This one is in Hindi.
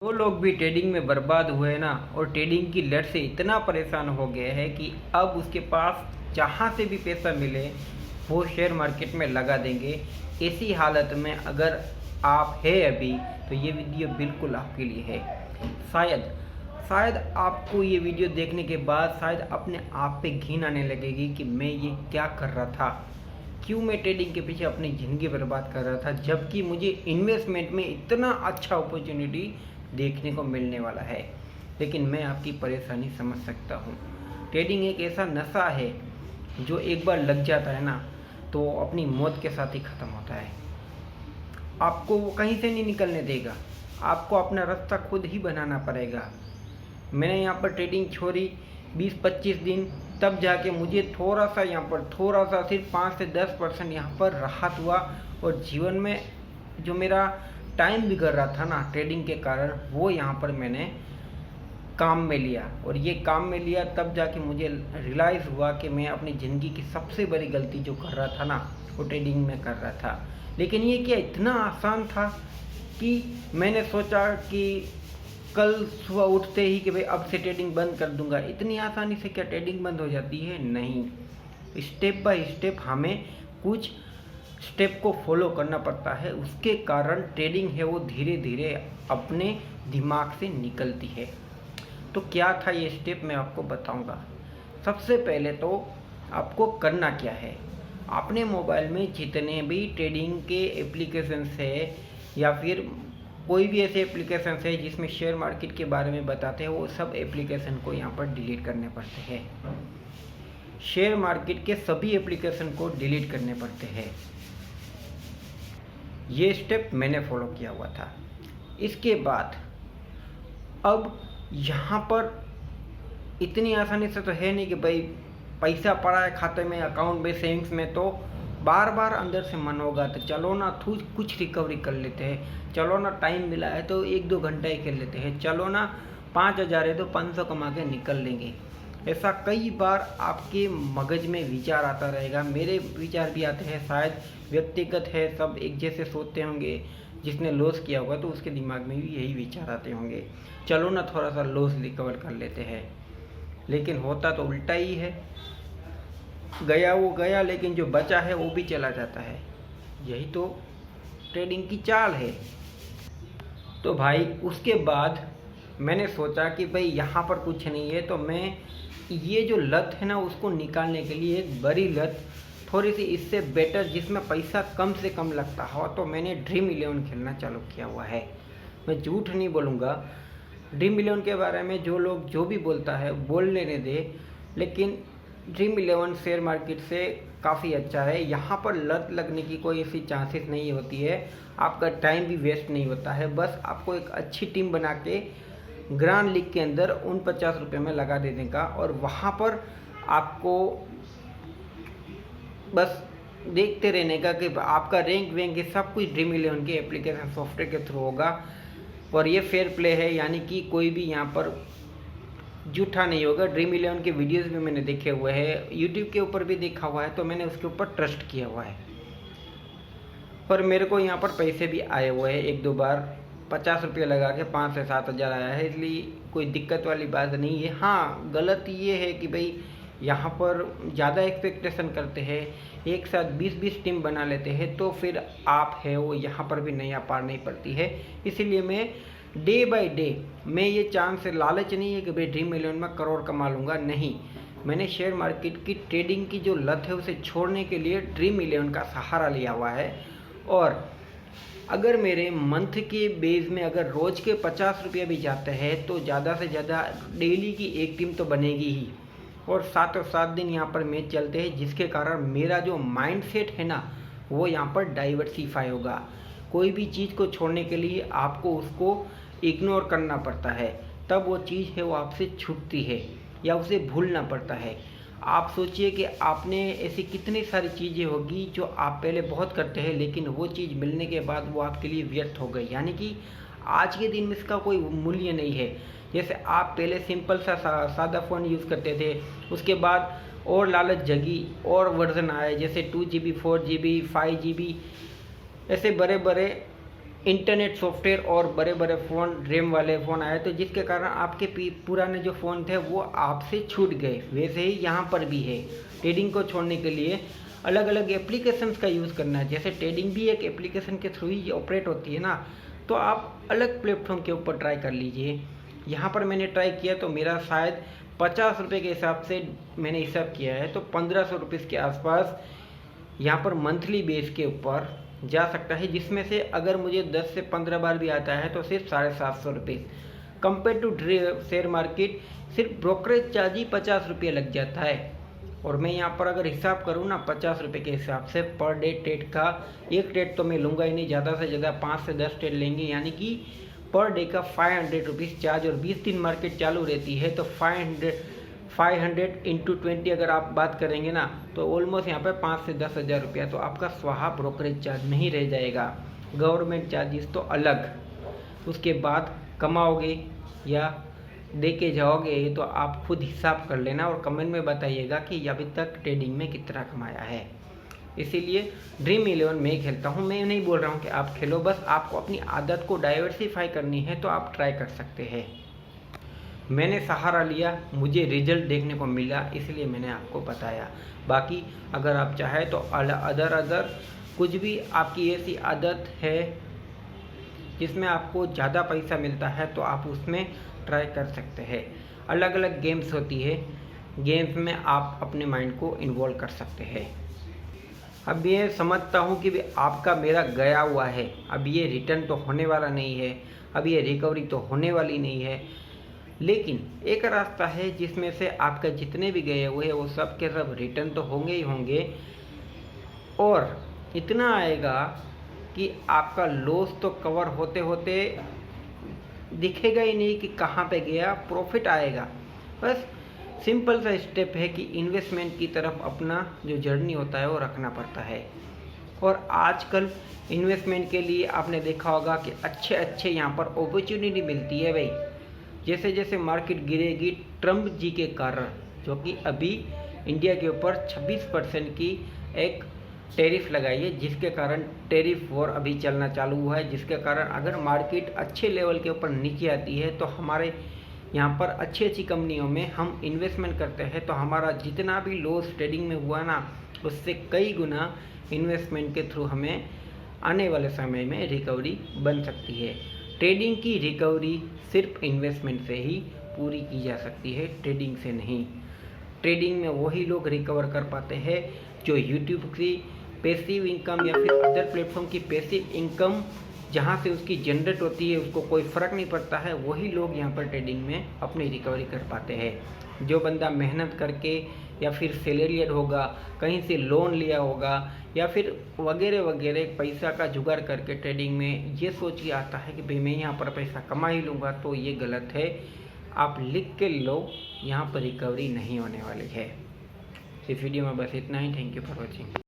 वो लोग भी ट्रेडिंग में बर्बाद हुए ना, और ट्रेडिंग की लत से इतना परेशान हो गए हैं कि अब उसके पास जहाँ से भी पैसा मिले वो शेयर मार्केट में लगा देंगे। ऐसी हालत में अगर आप है अभी, तो ये वीडियो बिल्कुल आपके लिए है। शायद शायद आपको ये वीडियो देखने के बाद शायद अपने आप पे घिन आने लगेगी कि मैं ये क्या कर रहा था, क्यों मैं ट्रेडिंग के पीछे अपनी ज़िंदगी बर्बाद कर रहा था, जबकि मुझे इन्वेस्टमेंट में इतना अच्छा अपॉर्चुनिटी देखने को मिलने वाला है। लेकिन मैं आपकी परेशानी समझ सकता हूँ। ट्रेडिंग एक ऐसा नशा है जो एक बार लग जाता है ना, तो अपनी मौत के साथ ही ख़त्म होता है। आपको वो कहीं से नहीं निकलने देगा, आपको अपना रास्ता खुद ही बनाना पड़ेगा। मैंने यहाँ पर ट्रेडिंग छोड़ी 20-25 दिन, तब जाके मुझे थोड़ा सा सिर्फ 5 से 10% यहाँ पर राहत हुआ, और जीवन में जो मेरा टाइम बिगड़ रहा था ना ट्रेडिंग के कारण, वो यहाँ पर मैंने काम में लिया। और ये काम में लिया तब जाके मुझे रियलाइज़ हुआ कि मैं अपनी ज़िंदगी की सबसे बड़ी गलती जो कर रहा था ना, वो ट्रेडिंग में कर रहा था। लेकिन ये क्या इतना आसान था कि मैंने सोचा कि कल सुबह उठते ही कि भाई अब से ट्रेडिंग बंद कर दूंगा। इतनी आसानी से क्या ट्रेडिंग बंद हो जाती है? नहीं, स्टेप बाय स्टेप हमें कुछ स्टेप को फॉलो करना पड़ता है। उसके कारण ट्रेडिंग है वो धीरे धीरे अपने दिमाग से निकलती है। तो क्या था ये स्टेप, मैं आपको बताऊंगा। सबसे पहले तो आपको करना क्या है, अपने मोबाइल में जितने भी ट्रेडिंग के एप्लीकेशंस है या फिर कोई भी ऐसे एप्लीकेशन है जिसमें शेयर मार्केट के बारे में बताते हैं, वो सब एप्लीकेशन को यहाँ पर डिलीट करने पड़ते हैं। शेयर मार्केट के सभी एप्लीकेशन को डिलीट करने पड़ते हैं। ये स्टेप मैंने फॉलो किया हुआ था। इसके बाद अब यहाँ पर इतनी आसानी से तो है नहीं कि भाई पैसा पड़ा है खाते में, अकाउंट में, सेविंग्स में, तो बार बार अंदर से मन होगा तो चलो ना कुछ रिकवरी कर लेते हैं, चलो ना टाइम मिला है तो 1-2 घंटा ही खेल लेते हैं, चलो ना 5,000 है तो 500 कमा के निकल लेंगे। ऐसा कई बार आपके मगज में विचार आता रहेगा, मेरे विचार भी आते हैं, शायद व्यक्तिगत है, सब एक जैसे सोचते होंगे। जिसने लॉस किया होगा तो उसके दिमाग में भी यही विचार आते होंगे, चलो ना थोड़ा सा लॉस रिकवर कर लेते हैं। लेकिन होता तो उल्टा ही है, गया वो गया, लेकिन जो बचा है वो भी चला जाता है। यही तो ट्रेडिंग की चाल है। तो भाई उसके बाद मैंने सोचा कि भाई यहाँ पर कुछ नहीं है, तो मैं ये जो लत है ना उसको निकालने के लिए एक बड़ी लत, थोड़ी सी इससे बेटर जिसमें पैसा कम से कम लगता हो, तो मैंने ड्रीम 11 खेलना चालू किया हुआ है। मैं झूठ नहीं बोलूँगा, ड्रीम 11 के बारे में जो लोग जो भी बोलता है बोल लेने दे, लेकिन ड्रीम 11 शेयर मार्केट से काफ़ी अच्छा है। यहाँ पर लत लगने की कोई ऐसी चांसेस नहीं होती है, आपका टाइम भी वेस्ट नहीं होता है। बस आपको एक अच्छी टीम बना के ग्रांड लीग के अंदर 50 रुपये में लगा देने का, और वहाँ पर आपको बस देखते रहने का कि आपका रैंक वैंक ये सब कुछ ड्रीम 11 के एप्लीकेशन सॉफ्टवेयर के थ्रू होगा। और ये फेयर प्ले है, यानी कि कोई भी यहाँ पर झूठा नहीं होगा। ड्रीम 11 के वीडियोस भी मैंने देखे हुए हैं, यूट्यूब के ऊपर भी देखा हुआ है, तो मैंने उसके ऊपर ट्रस्ट किया हुआ है। पर मेरे को यहाँ पर पैसे भी आए हुए हैं, 1-2 बार 50 रुपये लगा के 5 से 7 हज़ार आया है, इसलिए कोई दिक्कत वाली बात नहीं है। हाँ, गलत ये है कि भाई यहाँ पर ज़्यादा एक्सपेक्टेशन करते हैं, एक साथ 20-20 टीम बना लेते हैं, तो फिर आप है वो यहाँ पर भी नैया पार नहीं पड़ती है। इसीलिए मैं डे बाय डे, मैं ये चांस से लालच नहीं है कि भाई ड्रीम 11 में करोड़ कमा लूँगा, नहीं। मैंने शेयर मार्केट की ट्रेडिंग की जो लत है उसे छोड़ने के लिए ड्रीम 11 का सहारा लिया हुआ है। और अगर मेरे मंथ के बेस में अगर रोज़ के 50 रुपये भी जाते हैं, तो ज़्यादा से ज़्यादा डेली की एक टीम तो बनेगी ही, और 7 दिन यहाँ पर मैच चलते हैं, जिसके कारण मेरा जो माइंड सेट है ना वो यहाँ पर डाइवर्सिफाई होगा। कोई भी चीज़ को छोड़ने के लिए आपको उसको इग्नोर करना पड़ता है, तब वो चीज़ है वो आपसे छूटती है या उसे भूलना पड़ता है। आप सोचिए कि आपने ऐसी कितनी सारी चीज़ें होगी जो आप पहले बहुत करते हैं, लेकिन वो चीज़ मिलने के बाद वो आपके लिए व्यर्थ हो गई, यानी कि आज के दिन में इसका कोई मूल्य नहीं है। जैसे आप पहले सिंपल सा सादा फ़ोन यूज़ करते थे, उसके बाद और लालच जगी और वर्जन आए, जैसे 2 GB 4 GB 5 GB, ऐसे बड़े बड़े इंटरनेट सॉफ्टवेयर और बड़े बड़े फ़ोन रैम वाले फ़ोन आए, तो जिसके कारण आपके पुराने जो फ़ोन थे वो आपसे छूट गए। वैसे ही यहाँ पर भी है, ट्रेडिंग को छोड़ने के लिए अलग अलग एप्लीकेशंस का यूज़ करना है। जैसे ट्रेडिंग भी एक एप्लीकेशन के थ्रू ही ऑपरेट होती है ना, तो आप अलग प्लेटफॉर्म के ऊपर ट्राई कर लीजिए। यहाँ पर मैंने ट्राई किया तो मेरा शायद 50 रुपये के हिसाब से मैंने हिसाब किया है, तो 1500 रुपीज़ के आसपास यहाँ पर मंथली बेस के ऊपर जा सकता है, जिसमें से अगर मुझे 10 से 15 बार भी आता है तो सिर्फ 750 रुपये। कंपेयर टू शेयर मार्केट सिर्फ ब्रोकरेज चार्ज ही 50 रुपये लग जाता है। और मैं यहाँ पर अगर हिसाब करूँ ना 50 रुपये के हिसाब से पर डे ट्रेड का, एक ट्रेड तो मैं लूँगा ही नहीं, ज़्यादा से ज़्यादा 5 से 10 ट्रेड लेंगे, यानी कि पर डे का 500 रुपीज़ चार्ज। और 20 दिन मार्केट चालू रहती है तो 500 इंटू 20 अगर आप बात करेंगे ना, तो ऑलमोस्ट यहाँ पे 5 से 10 हज़ार रुपया तो आपका स्वाहा ब्रोकरेज चार्ज नहीं रह जाएगा। गवर्नमेंट चार्जेस तो अलग, उसके बाद कमाओगे या दे के जाओगे, तो आप खुद हिसाब कर लेना और कमेंट में बताइएगा कि अभी तक ट्रेडिंग में कितना कमाया है। इसीलिए ड्रीम 11 मैं खेलता हूँ, मैं नहीं बोल रहा हूँ कि आप खेलो, बस आपको अपनी आदत को डाइवर्सिफाई करनी है तो आप ट्राई कर सकते हैं। मैंने सहारा लिया, मुझे रिजल्ट देखने को मिला, इसलिए मैंने आपको बताया। बाकी अगर आप चाहें तो अदर कुछ भी आपकी ऐसी आदत है जिसमें आपको ज़्यादा पैसा मिलता है तो आप उसमें ट्राई कर सकते हैं। अलग अलग गेम्स होती है, गेम्स में आप अपने माइंड को इन्वॉल्व कर सकते हैं। अब ये समझता हूँ कि आपका मेरा गया हुआ है, अब ये रिटर्न तो होने वाला नहीं है, अब ये रिकवरी तो होने वाली नहीं है, लेकिन एक रास्ता है जिसमें से आपका जितने भी गए हुए हैं वो सब के सब रिटर्न तो होंगे ही होंगे, और इतना आएगा कि आपका लॉस तो कवर होते होते दिखेगा ही नहीं कि कहाँ पे गया, प्रॉफिट आएगा। बस सिंपल सा स्टेप है कि इन्वेस्टमेंट की तरफ अपना जो जर्नी होता है वो रखना पड़ता है। और आजकल इन्वेस्टमेंट के लिए आपने देखा होगा कि अच्छे यहाँ पर अपॉर्चुनिटी मिलती है भाई। जैसे जैसे मार्केट गिरेगी, ट्रम्प जी के कारण, जो कि अभी इंडिया के ऊपर 26% की एक टैरिफ लगाई है, जिसके कारण टैरिफ वॉर अभी चलना चालू हुआ है, जिसके कारण अगर मार्केट अच्छे लेवल के ऊपर नीचे आती है तो हमारे यहाँ पर अच्छी कंपनियों में हम इन्वेस्टमेंट करते हैं तो हमारा जितना भी लॉस ट्रेडिंग में हुआ ना, उससे कई गुना इन्वेस्टमेंट के थ्रू हमें आने वाले समय में रिकवरी बन सकती है। ट्रेडिंग की रिकवरी सिर्फ इन्वेस्टमेंट से ही पूरी की जा सकती है, ट्रेडिंग से नहीं। ट्रेडिंग में वही लोग रिकवर कर पाते हैं जो यूट्यूब की पैसिव इनकम या फिर अदर प्लेटफॉर्म की पैसिव इनकम जहाँ से उसकी जनरेट होती है उसको कोई फ़र्क नहीं पड़ता है, वही लोग यहाँ पर ट्रेडिंग में अपनी रिकवरी कर पाते हैं। जो बंदा मेहनत करके या फिर सैलरीड होगा, कहीं से लोन लिया होगा या फिर वगैरह वगैरह पैसा का जुगाड़ करके ट्रेडिंग में ये सोच के आता है कि भाई मैं यहाँ पर पैसा कमा ही लूँगा, तो ये गलत है। आप लिख के लो, यहाँ पर रिकवरी नहीं होने वाली है। इस वीडियो में बस इतना ही। Thank you for watching.